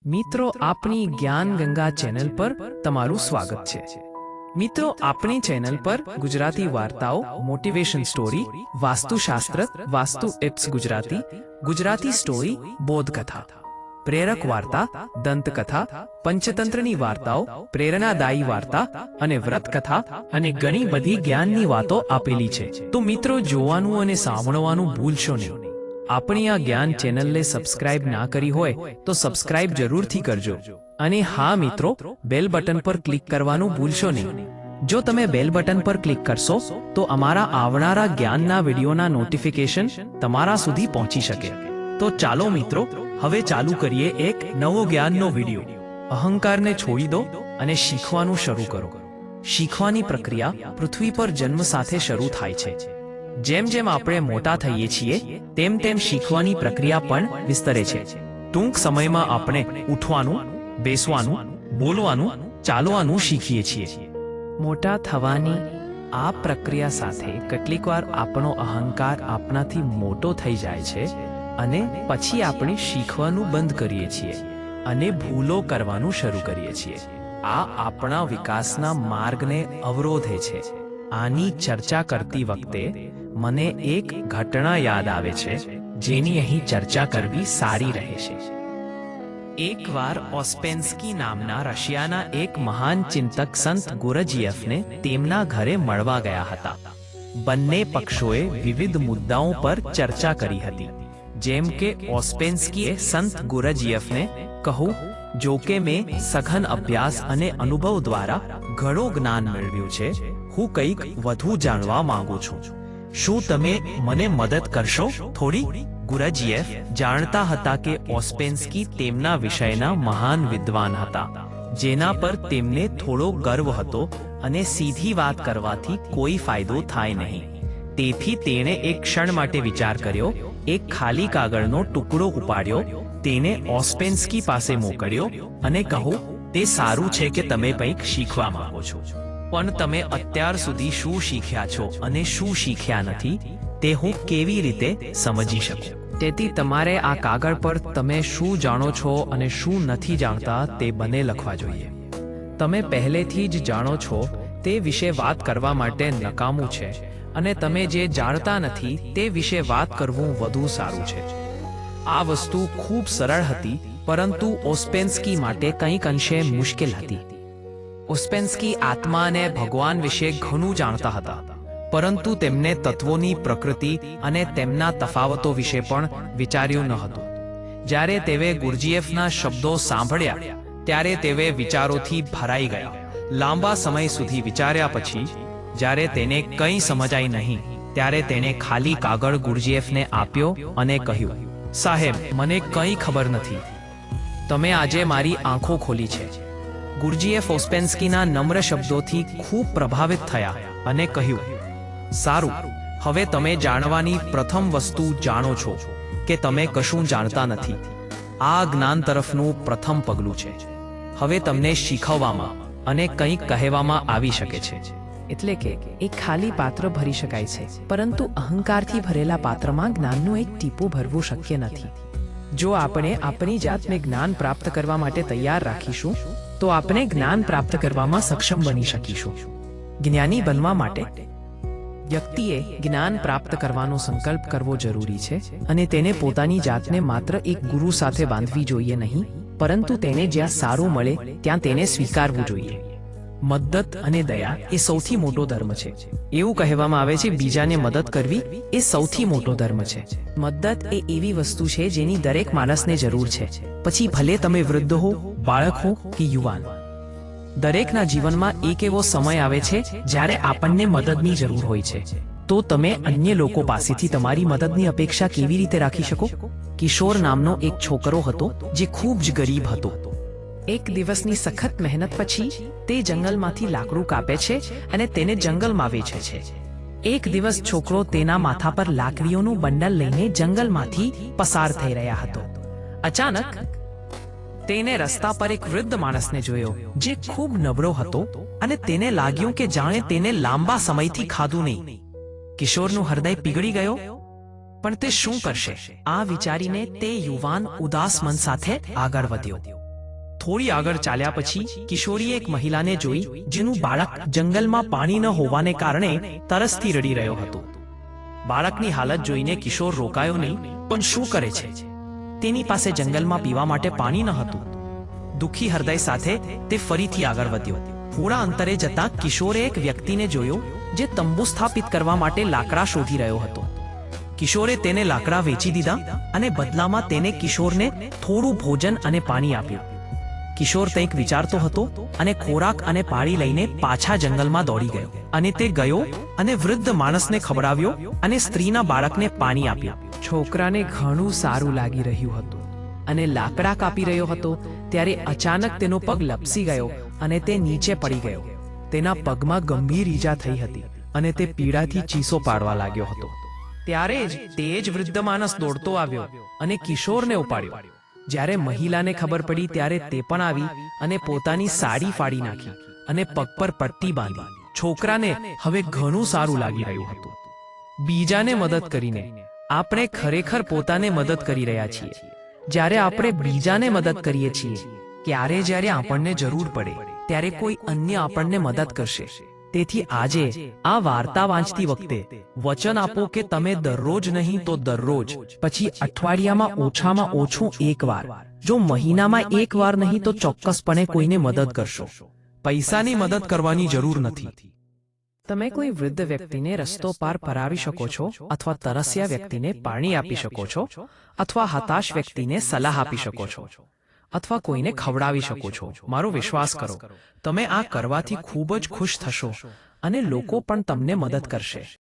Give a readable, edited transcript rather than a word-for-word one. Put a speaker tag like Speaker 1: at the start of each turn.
Speaker 1: મિત્રો, આપણી જ્ઞાન ગંગા ચેનલ પર તમારું સ્વાગત છે। મિત્રો, આપણી ચેનલ પર ગુજરાતી વાર્તાઓ, મોટિવેશન સ્ટોરી, વાસ્તુશાસ્ત્ર, વાસ્તુ ટિપ્સ ગુજરાતી, ગુજરાતી સ્ટોરી, બોધકથા, પ્રેરક વાર્તા, દંતકથા, પંચતંત્રની વાર્તાઓ, પ્રેરણાદાયી વાર્તા અને વ્રતકથા અને ઘણી બધી જ્ઞાનની વાતો આપેલી છે। તો મિત્રો, જોવાનું અને સાંભળવાનું ભૂલશો નહીં। આપણી આ જ્ઞાન ચેનલને સબસ્ક્રાઇબ ના કરી હોય તો સબસ્ક્રાઇબ જરૂરથી કરજો। અને હા મિત્રો, બેલ બટન પર ક્લિક કરવાનું ભૂલશો નહીં। જો તમે બેલ બટન પર ક્લિક કરશો તો અમારા આવનારા જ્ઞાનના વિડીયોના નોટિફિકેશન તમારા સુધી પહોંચી શકે। તો ચાલો મિત્રો, હવે ચાલુ કરીએ એક નવો જ્ઞાનનો વિડીયો। અહંકારને છોડી દો અને શીખવાનું શરૂ કરો। શીખવાની પ્રક્રિયા પૃથ્વી પર જન્મ સાથે શરૂ થાય છે। જેમ જેમ આપણે મોટા થઈએ છીએ તેમ તેમ શીખવાની પ્રક્રિયા પણ વિસ્તરે છે। ટૂંક સમયમાં આપણે ઉઠવાનું, બેસવાનું, બોલવાનું, ચાલવાનું શીખીએ છીએ। મોટા થવાની આ પ્રક્રિયા સાથે કેટલીકવાર આપણો અહંકાર આપણાથી મોટો થઈ જાય છે અને પછી આપણે શીખવાનું બંધ કરીએ છીએ અને ભૂલો કરવાનું શરૂ કરીએ છીએ। આ આપણા વિકાસના માર્ગને અવરોધે છે। આની ચર્ચા કરતી વખતે મને એક ઘટના યાદ આવે છે જેની અહીં ચર્ચા કરવી સારી રહેશે। એકવાર ઓસ્પેન્સ્કી નામના રશિયાના એક મહાન ચિંતક સંત ગુરજીએફને તેમના ઘરે મળવા ગયા હતા। બંને પક્ષોએ વિવિધ મુદ્દાઓ પર ચર્ચા કરી હતી। જેમ કે ઓસ્પેન્સ્કીએ સંત ગુરજીએફને કહ્યું, જો કે મેં સઘન અભ્યાસ અને અનુભવ દ્વારા ઘણું જ્ઞાન મેળવ્યું છે, હું કંઈક વધુ જાણવા માંગુ છું। શું તમે મને મદદ કરશો થોડી? ગુરજીએફ જાણતા હતા કે ઓસ્પેન્સ્કી તેમના વિષયના મહાન વિદ્વાન હતા, જેના પર તેમને થોડો ગર્વ હતો અને સીધી વાત કરવાથી કોઈ ફાયદો થાય નહીં। તેથી તેણે એક ક્ષણ માટે વિચાર કર્યો, એક ખાલી કાગળનો ટુકડો ઉપાડ્યો, તેને ઓસ્પેન્સ્કી પાસે મોકલ્યો અને કહ્યું, તે સારું છે કે તમે કંઈક શીખવા માંગો છો, પણ તમે અત્યાર સુધી શું શીખ્યા છો અને શું શીખ્યા નથી તે હું કેવી રીતે સમજી શકું? તેથી તમારે આ કાગળ પર તમે શું જાણો છો અને શું નથી જાણતા તે બંને લખવા જોઈએ। તમે પહેલેથી જ જાણો છો તે વિશે વાત કરવા માટે નકામું છે અને તમે જે જાણતા નથી તે વિશે વાત કરવું વધુ સારું છે। આ વસ્તુ ખૂબ સરળ હતી, પરંતુ ઓસ્પેન્સ્કી માટે કંઈક અંશે મુશ્કેલ હતી। ઓસ્પેન્સ્કી આત્મા અને ભગવાન વિશે ઘણું જાણતા હતા, પરંતુ તેમને તત્વોની પ્રકૃતિ અને તેમના તફાવતો વિશે પણ વિચાર્યું ન હતું। જ્યારે તેવે ગુરજીએફના શબ્દો સાંભળ્યા ત્યારે તેવે વિચારોથી ભરાઈ ગયા। લાંબા સમય સુધી વિચાર્યા પછી જ્યારે તેને કંઈ સમજાય નહીં ત્યારે તેણે ખાલી કાગળ ગુરજીએફને આપ્યો અને કહ્યું, સાહેબ, મને કંઈ ખબર નથી, તમે આજે મારી આંખો ખોલી છે। ગુરજીએફ ઓસ્પેન્સ્કીના નમ્ર શબ્દોથી ખૂબ પ્રભાવિત થયા અને કહ્યું, સારું, હવે તમે જાણવાની પ્રથમ વસ્તુ જાણો છો કે તમે કશું જાણતા નથી। આ જ્ઞાન તરફનું પ્રથમ પગલું છે। હવે તમને શીખવવામાં અને કંઈક કહેવામાં આવી શકે છે। એટલે કે એક ખાલી પાત્ર ભરી શકાય છે, પરંતુ અહંકારથી ભરેલા પાત્રમાં જ્ઞાનનું એક ટીપું ભરવું શક્ય નથી। જો આપણે આપણી જાતને જ્ઞાન પ્રાપ્ત કરવા માટે તૈયાર રાખીશું તો આપણે જ્ઞાન પ્રાપ્ત કરવામાં સક્ષમ બની શકીશું। જ્ઞાની બનવા માટે વ્યક્તિએ જ્ઞાન પ્રાપ્ત કરવાનો સંકલ્પ કરવો જરૂરી છે અને તેને પોતાની જાતને માત્ર એક ગુરુ સાથે બાંધવી જોઈએ નહીં, પરંતુ તેને જ્યાં સારું મળે ત્યાં તેને સ્વીકારવું જોઈએ। મદદ અને દયા એ સૌથી મોટો ધર્મ છે। એવું કહેવામાં આવે છે, બીજાને મદદ કરવી એ સૌથી મોટો ધર્મ છે। મદદ એ એવી વસ્તુ છે જેની દરેક માણસને જરૂર છે, પછી ભલે તમે વૃદ્ધ હો, બાળક હો કે યુવાન। દરેકના જીવનમાં એક એવો સમય આવે છે જ્યારે આપણને મદદની જરૂર હોય છે। તો તમે અન્ય લોકો પાસેથી તમારી મદદની અપેક્ષા કેવી રીતે રાખી શકો? કિશોર નામનો એક છોકરો હતો જે ખૂબ જ ગરીબ હતો। એક દિવસની સખત મહેનત પછી તે જંગલમાંથી લાકડું કાપે છે અને તેને જંગલમાં વેચે છે। એક દિવસ છોકરો તેના માથા પર લાકડીઓનું બંડલ લઈને જંગલમાંથી પસાર થઈ રહ્યા હતો। અચાનક તેને રસ્તા પર એક વૃદ્ધ માણસને જોયો જે ખૂબ નબળો હતો અને તેને લાગ્યું કે જાણે તેને લાંબા સમયથી ખાધું નહીં। કિશોરનું હૃદય પીગળી ગયો, પણ તે શું કરશે આ વિચારીને તે યુવાન ઉદાસ મન સાથે આગળ વધ્યો। થોડી આગળ ચાલ્યા પછી કિશોરીએ એક મહિલાને જોઈ જેનું બાળક જંગલમાં પાણી ન હોવાને કારણે તરસથી રડી રહ્યો હતો. બાળકની હાલત જોઈને કિશોર રોકાયો નહીં, પણ શું કરે છે? તેની પાસે જંગલમાં પીવા માટે પાણી ન હતું. દુઃખી હૃદય સાથે તે ફરીથી આગળ વધ્યો. થોડા અંતરે જતાં કિશોરે એક વ્યક્તિને જોયો જે તંબુ સ્થાપિત કરવા માટે લાકડા શોધી રહ્યો હતો. કિશોરે તેને લાકડા વેચી દીધા અને બદલામાં તેને કિશોરને થોડું ભોજન અને પાણી આપ્યું. કિશોર કંઈક વિચારતો હતો અને ખોરાક અને પાણી લઈને પાછા જંગલમાં દોડી ગયો. અને તે ગયો અને વૃદ્ધ માણસને ખવડાવ્યો અને સ્ત્રીના બાળકને પાણી આપ્યું. છોકરાને ઘણું સારું લાગી રહ્યું હતું અને લાકડા કાપી રહ્યો હતો ત્યારે અચાનક તેનો પગ લપસી ગયો અને તે નીચે પડી ગયો. તેના પગમાં ગંભીર ઈજા થઈ હતી અને તે પીડાથી ચીસો પાડવા લાગ્યો હતો. ત્યારે જ તે જ વૃદ્ધ માણસ દોડતો આવ્યો અને કિશોરને ઉપાડ્યો. જ્યારે મહિલાને ખબર પડી ત્યારે તે પણ આવી અને પોતાની સાડી ફાડી નાખી અને પગ પર પટ્ટી બાંધી. છોકરાને હવે ઘણું સારું લાગી રહ્યું હતું. બીજાને મદદ કરીને આપણે ખરેખર પોતાને મદદ કરી રહ્યા છીએ. જ્યારે આપણે બીજાને મદદ કરીએ છીએ જ્યારે આપણને જરૂર પડે ત્યારે કોઈ અન્ય આપણને મદદ કરશે. તેથી આજે આ વાર્તા વાંચતી વખતે વચન આપો કે તમે દરરોજ નહીં તો દરરોજ, પછી અઠવાડિયામાં ઓછામાં ઓછું એકવાર, જો મહિનામાં એકવાર નહીં તો ચોક્કસપણે કોઈને મદદ કરશો. પૈસાની મદદ કરવાની જરૂર નથી. તમે કોઈ વૃદ્ધ વ્યક્તિને રસ્તો પાર કરાવી શકો છો, અથવા તરસ્યા વ્યક્તિને પાણી આપી શકો છો, અથવા હતાશ વ્યક્તિને સલાહ આપી શકો છો, અથવા કોઈને ખવડાવી શકો છો. મારો વિશ્વાસ કરો, તમે આ કરવાથી ખૂબ જ ખુશ થશો અને લોકો પણ તમને મદદ કરશે.